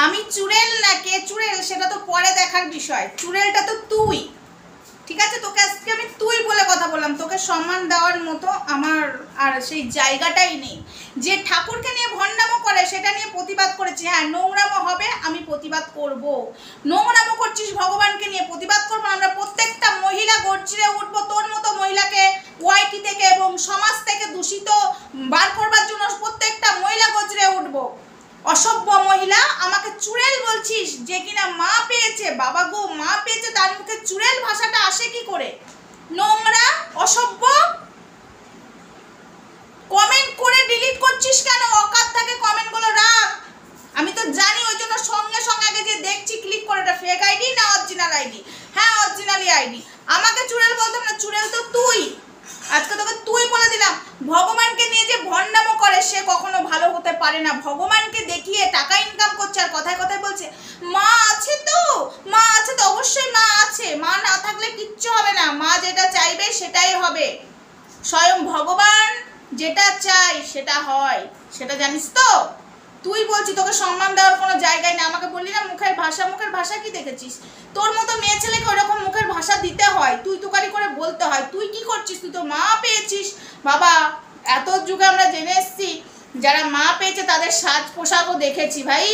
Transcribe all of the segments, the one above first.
আমি চুড়েল না কে চুড়েল সেটা তো পরে দেখার বিষয়, চুড়েলটা তো তুই, ঠিক আছে? তোকে আজকে আমি তুই বলে কথা বললাম, তোকে সম্মান দেওয়ার মতো আমার আর সেই জায়গাটাই নেই। যে ঠাকুরকে নিয়ে ভণ্ডামো করে সেটা নিয়ে প্রতিবাদ করেছি, হ্যাঁ নোংরামো হবে, আমি প্রতিবাদ করব। নোংরামো করছিস ভগবানকে নিয়ে, প্রতিবাদ করবো। আমরা প্রত্যেকটা মহিলা গর্জে উঠবো, তোর মতো মহিলাকে ওয়াইটি থেকে এবং সমাজ থেকে দূষিত বার করবার জন্য প্রত্যেকটা মহিলা গর্জে উঠবো। অসভ্য মহিলা, আমাকে চুড়েল বলছিস, যে কিনা মা পেয়েছে, বাবা গো মা পেয়েছে, তার মুখে চুড়েল ভাষাটা আসে কি করে? নোংরা, অসভ্য। কমেন্ট করে ডিলিট করছিস কেন? অকাত থাকে কমেন্টগুলো রাখ। আমি তো জানি, ওই জন্য সঙ্গে সঙ্গে আগে যে দেখছি ক্লিক করে, এটা ফেক আইডি না অরিজিনাল আইডি? হ্যাঁ অরিজিনালি আইডি। আমাকে চুড়েল বলতাম না, চুড়েল তো তুই। আজকে তোকে তুই বলে দিলাম। ভগবানকে নিয়ে যে ভণ্ডামো করে সে কখনো ভালো হতে পারে না। ভগবানকে দেখিয়ে টাকা ইনকাম করছে আর কথায় কথায় বলছে মা আছে তো, মা আছে তো। অবশ্যই মা আছে, মা না থাকলে কিচ্ছু হবে না। মা যেটা চাইবে সেটাই হবে। স্বয়ং ভগবান যেটা চাই সেটা হয়, সেটা জানিস তো? তুই বলছি তোকে সম্মান দেওয়ার কোনো জায়গায় না। আমাকে বললি না মুখের ভাষা, মুখের ভাষা কি দেখেছিস? তোর মতো মেয়ে ছেলেকে ওরকম মুখের ভাষা দিতে হয়, তুই তুকারি করে বলতে হয়। তুই কি করছিস? তুই তো মা পেয়েছিস বাবা। এত যুগে আমরা জেনে এসছি যারা মা পেয়েছে তাদের সাজ পোশাকও দেখেছি। ভাই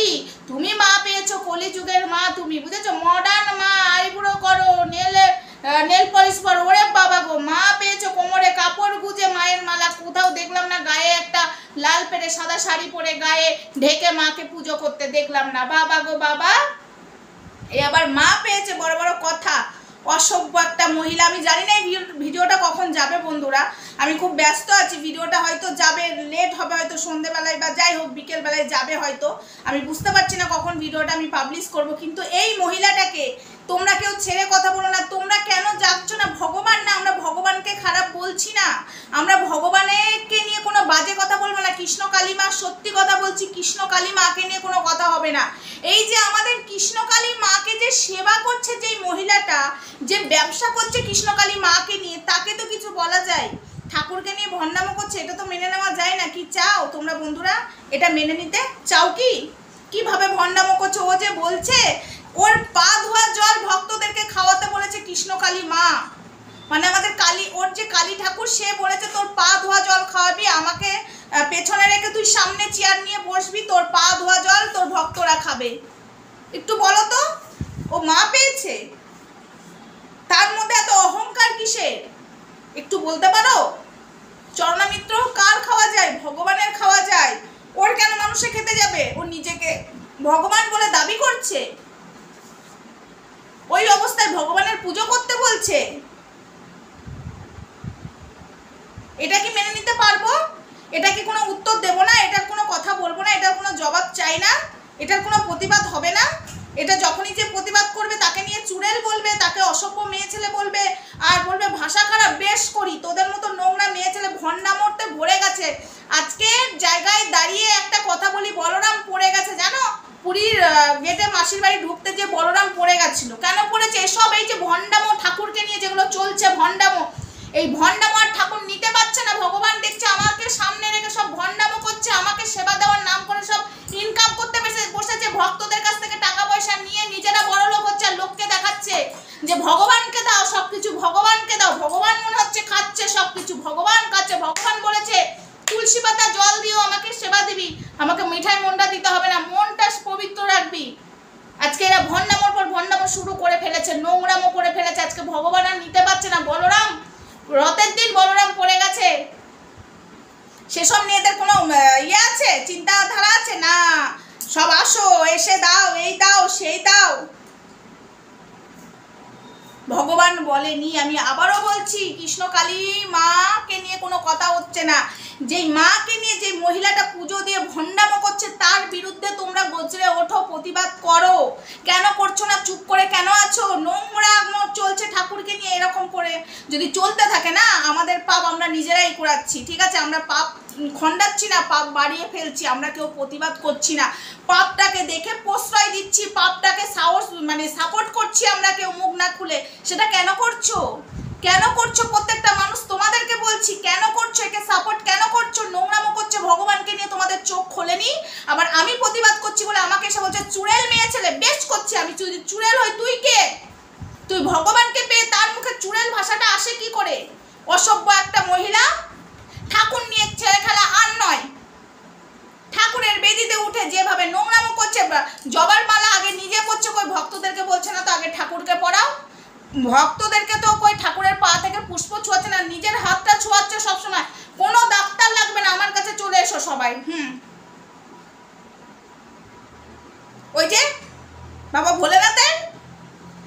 তুমি মা পেয়েছো, কলি যুগের মা তুমি, বুঝেছো? মডার্ন মা, আইব্রো করো, নেল পলিশ করো। ওরে বাবা গো, মা পেয়েছো, কোমরে কাপড় গুজে মায়ের মালা। কোথাও দেখলাম না গায়ে একটা লাল পেরে সাদা শাড়ি পরে গায়ে ঢেকে মাকে পুজো করতে দেখলাম না। বাবা গো বাবা, এ আবার মা পেয়েছে, বড় বড় কথা। অসভ্য একটা মহিলা। আমি জানি না এই ভিডিওটা কখন যাবে বন্ধুরা, আমি খুব ব্যস্ত আছি। ভিডিওটা হয়তো যাবে, লেট হবে হয়তো, সন্ধ্যেবেলায় বা যাই হোক বিকেলবেলায় যাবে হয়তো। আমি বুঝতে পারছি না কখন ভিডিওটা আমি পাবলিশ করব। কিন্তু এই মহিলাটাকে তোমরা কেউ ছেড়ে কথা বলো না। তোমরা কেন যাচ্ছ না? ভগবান না, আমরা ভগবানকে খারাপ বলছি না, আমরা ভগবানকে নিয়ে কোনো বাজে কথা বলবো না। কৃষ্ণ কালী মা, সত্যি কথা বলছি, কৃষ্ণ কালী মাকে নিয়ে কোনো কথা হবে না। এই যে আমাদের কৃষ্ণ কালী মাকে যে সেবা করছে যেই মহিলাটা, যে ব্যবসা করছে কৃষ্ণ কালী মাকে নিয়ে, তাকে তো কিছু বলা যায়? ঠাকুরকে নিয়ে ভণ্ডামো করছে, এটা তো মেনে নেওয়া যায় না। কি চাও তোমরা বন্ধুরা? এটা মেনে নিতে চাও কি? কিভাবে ভণ্ডামো করছে? ও যে বলছে ওর পা ধোয়া জল ভক্তদেরকে খাওয়াতে বলেছে কৃষ্ণ কালী মা, মানে আমাদের কালী, ওর যে কালী ঠাকুর, সে বলেছে তোর পা ধোয়া জল খাওয়াবি, আমাকে পেছনে রেখে তুই সামনে চেয়ার নিয়ে বসবি, তোর পা ধোয়া জল তোর ভক্তরা খাবে। একটু বলো তো, ও মা পেয়েছে, তার মধ্যে এত অহংকার কিসের? একটু বলতে পারো? চরণামিত্র কার খাওয়া যায়? ভগবানের খাওয়া যায়। ওর কেন মানুষে খেতে যাবে? ও নিজেকে ভগবান বলে দাবি করছে, ওই অবস্থায় ভগবানের পুজো করতে বলছে। এটা কি মেনে নিতে পারবো? এটা কি কোনো উত্তর দেব না? এটার কোনো কথা বলবো না? এটার কোনো জবাব চাই না? এটার কোনো প্রতিবাদ হবে না? এটা যখনই যে প্রতিবাদ করবে তাকে নিয়ে চুড়েল বলবে, তাকে অসভ্য মেয়ে ছেলে বলবে, আর বলবে ভাষা খারাপ। বেশ করি, তোদের মতো নোংরা মেয়ে ছেলে ভণ্ডামোতে ভরে গেছে। আজকে জায়গায় দাঁড়িয়ে একটা কথা বলি, বলরাম পড়ে গেছে জানো? পুরীর গেটে মাসির বাড়ি ঢুকতে যে বলরাম পড়ে গেছিল। কেন পড়েছে? এসব এই যে ভণ্ডামো, ঠাকুরকে নিয়ে যেগুলো চলছে ভণ্ডামো, এই ভণ্ডামো আর ঠাকুর নিতে পারছে না। ভগবান দেখছে আমাকে সামনে রেখে সব ভণ্ডামো করছে, আমাকে সেবা দেওয়ার নাম করে সব ইনকাম করতে বসেছে, ভক্তদের কাছ থেকে টাকা পয়সা নিয়ে নিজেরা বড় লোক হচ্ছে আর লোককে দেখাচ্ছে যে ভগবানকে দাও সবকিছু, ভগবানকে দাও। ভগবান মনে হচ্ছে খাচ্ছে সবকিছু, ভগবান খাচ্ছে। ভগবান বলেছে তুলসী পাতা জল দিও, আমাকে সেবা দিবি, আমাকে মিঠাই মন্ডা দিতে হবে না, মনটা পবিত্র রাখবি। আজকে এরা ভণ্ডামোর পর ভণ্ডামো শুরু করে ফেলেছে, নোংরামো করে ফেলেছে। আজকে ভগবান আর নিতে পারছে না। বলরাম, রথের দিন বলরাম পড়ে গেছে, সেসব নিয়ে এদের কোনো ইয়ে আছে, চিন্তাধারা আছে না? সব আসো, এসে দাও, এই দাও, সেই দাও। ভগবান বলেনি, আমি আবারও বলছি, কৃষ্ণ কালী মাকে নিয়ে কোনো কথা হচ্ছে না। যেই মাকে নিয়ে যে মহিলাটা পুজো দিয়ে ভণ্ডামো করছে তার বিরুদ্ধে তোমরা গজরে ওঠো, প্রতিবাদ করো। কেন করছো না? চুপ করে কেন আছো? নোংরা চলছে ঠাকুরকে নিয়ে, এরকম করে যদি চলতে থাকে না, আমাদের পাপ আমরা নিজেরাই করাচ্ছি। ঠিক আছে, আমরা পাপ খণ্ডাচ্ছি না, পাপ বাড়িয়ে ফেলছি, আমরা কেউ প্রতিবাদ করছি না। পাপটাকে দেখে প্রশ্রয় দিচ্ছি, পাপটাকে সাহস মানে সাপোর্ট করছি আমরা, কেউ মুখ না খুলে। সেটা কেন করছো? কেন করছো? প্রত্যেকটা মানুষ তোমাদেরকে বলছি, কেন করছো? একে সাপোর্ট কেন করছো? নোংরামো করছে ভগবানকে নিয়ে, তোমাদের চোখ খোলেনি। আবার আমি প্রতিবাদ করছি বলে আমাকে এসে বলছে চুড়েল মেয়ে ছেলে। বেশ করছি, আমি যদি চুড়েল হই তুই কে? তুই ভগবানকে পেয়ে তার মুখে চুড়েল ভাষাটা আসে কি করে? অসভ্য একটা মহিলা। ঠাকুর নিয়ে ছেলে খেলা আর নয়। ঠাকুরের বেদিতে উঠে যেভাবে নোংরামো করছে, জবার মালা আগে নিজে করছে, কই ভক্তদেরকে বলছে না তো আগে ঠাকুরকে পড়াও। ভক্তদেরকে তো কই ঠাকুরের পা থেকে পুষ্প ছোঁয়াচ্ছে না, নিজের হাতটা ছোঁয়াচ্ছে সবসময়। কোনো ডাক্তার লাগবে না, আমার কাছে চলে এসো সবাই। ওই যে বাবা ভোলেনাথের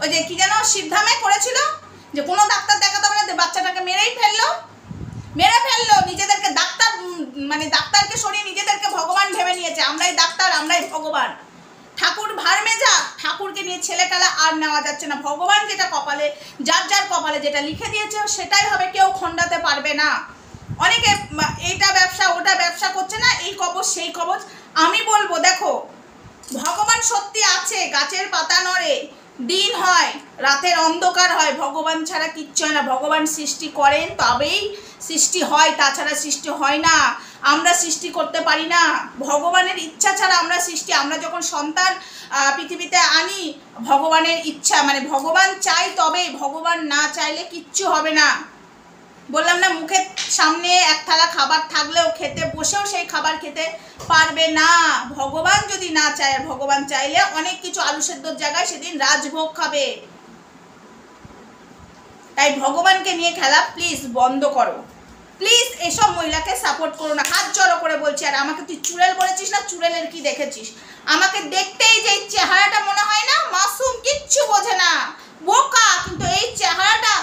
ওই যে কি যেন সিদ্ধামে করেছিল যে কোনো ডাক্তার দেখাতে হবে না, বাচ্চাটাকে মেরে ফেললো। নিজেদেরকে ডাক্তার মানে ডাক্তারকে সরিয়ে নিজেদেরকে ভগবান ভেবে নিয়েছে। আমরাই ডাক্তার, আমরাই ভগবান। ঠাকুর ভারমেজা, ঠাকুরকে নিয়ে ছেলে খেলা আর নেওয়া যাচ্ছে না। ভগবান যেটা কপালে, যার যার কপালে যেটা লিখে দিয়েছে সেটাই হবে, কেউ খণ্ডাতে পারবে না। অনেকে এইটা ব্যবসা ওটা ব্যবসা করছে না, এই কবচ সেই কবচ। আমি বলবো দেখো, ভগবান সত্যি আছে, গাছের পাতা নড়ে, দিন হয়, রাতের অন্ধকার হয়, ভগবান ছাড়া কিচ্ছু হয় না। ভগবান সৃষ্টি করেন তবেই সৃষ্টি হয়, তাছাড়া সৃষ্টি হয় না। আমরা সৃষ্টি করতে পারি না, ভগবানের ইচ্ছা ছাড়া আমরা সৃষ্টি। আমরা যখন সন্তান পৃথিবীতে আনি ভগবানের ইচ্ছা, মানে ভগবান চাই তবেই, ভগবান না চাইলে কিচ্ছু হবে না। বললাম না, মুখের সামনে এক থালা খাবার থাকলেও খেতে বসেও সেই খাবার খেতে পারবে না, ভগবান যদি না চায়। ভগবান চাইলে অনেক কিছু, আলু সেদ্ধর জায়গায় সেদিন রাজভোগ খাবে। তাই ভগবানকে নিয়ে খেলা প্লিজ বন্ধ করো, প্লিজ। এসব মহিলাকে সাপোর্ট করো না, হাত জড়ো করে বলছি। আর আমাকে তুই চুড়েল বলেছিস না, চুড়েলের কি দেখেছিস? আমাকে দেখতেই যে চেহারাটা মনে হয় না মাসুম, কিচ্ছু বোঝে না, বোকা, কিন্তু এই চেহারাটা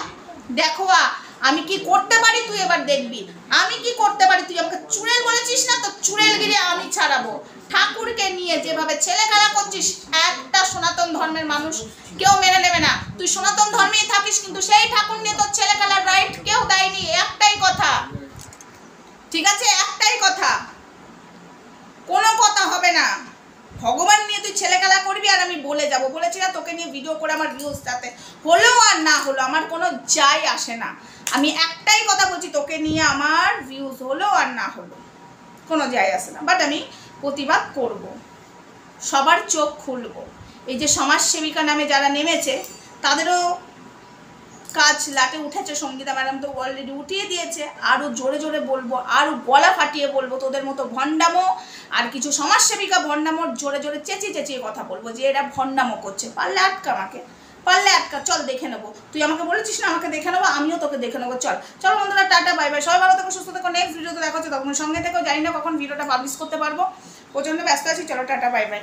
দেখো। আমি কি করতে পারি তুই এবার দেখবি, আমি কি করতে পারি। তুই আমাকে চুড়েল বলেছিস না, তো চুড়েলগিরি আমি ছাড়াবো। ঠাকুরকে নিয়ে যেভাবে ছেলে খেলা করছিস, একটা সনাতন ধর্মের মানুষ কেউ মেনে নেবে না। তুই সনাতন ধর্মেই থাকিস, কিন্তু সেই ঠাকুর নিয়ে তোর ছেলে খেলার রাইট কেউ দেয়নি। একটাই কথা, ঠিক আছে, একটাই কথা, কোনো কথা হবে না। ভগবান নিয়ে তুই ছেলে খেলা করবি আর আমি বলে যাব। বলেছি না তোকে নিয়ে ভিডিও করে আমার ভিউজ যাতে হলো আর না হলো আমার কোনো যায় আসে না। আমি একটাই কথা বলছি, তোকে নিয়ে আমার ভিউজ হলো আর না হলো কোনো যায় আসে না। বাট আমি প্রতিবাদ করব, সবার চোখ খুলব। এই যে সমাজসেবিকা নামে যারা নেমেছে তাদেরও কাজ লাটে উঠেছে। সঙ্গীতা ম্যাডাম তো অলরেডি উঠিয়ে দিয়েছে। আরও জোরে জোরে বলবো, আরও গলা ফাটিয়ে বলবো, তোদের মতো ভণ্ডামো আর কিছু সমাজসেবিকা ভণ্ডামোর জোরে জোরে চেঁচিয়ে চেঁচিয়ে কথা বলবো যে এরা ভণ্ডামো করছে। পারলে আটকা, আমাকে পারলে আটকা, চল দেখে নেবো। তুই আমাকে বলেছিস না আমাকে দেখে নেবো, আমিও তোকে দেখে নেবো। চল বন্ধুরা, টাটা বাই বাই, সবাই ভালো থেকো, সুস্থ থেকো। নেক্সট ভিডিওতে দেখা হচ্ছে, তখন সঙ্গে থেকেও জানি না কখন ভিডিওটা পাবলিশ করতে পারবো, প্রচণ্ড ব্যস্ত আছি। চলো টাটা বাই বাই।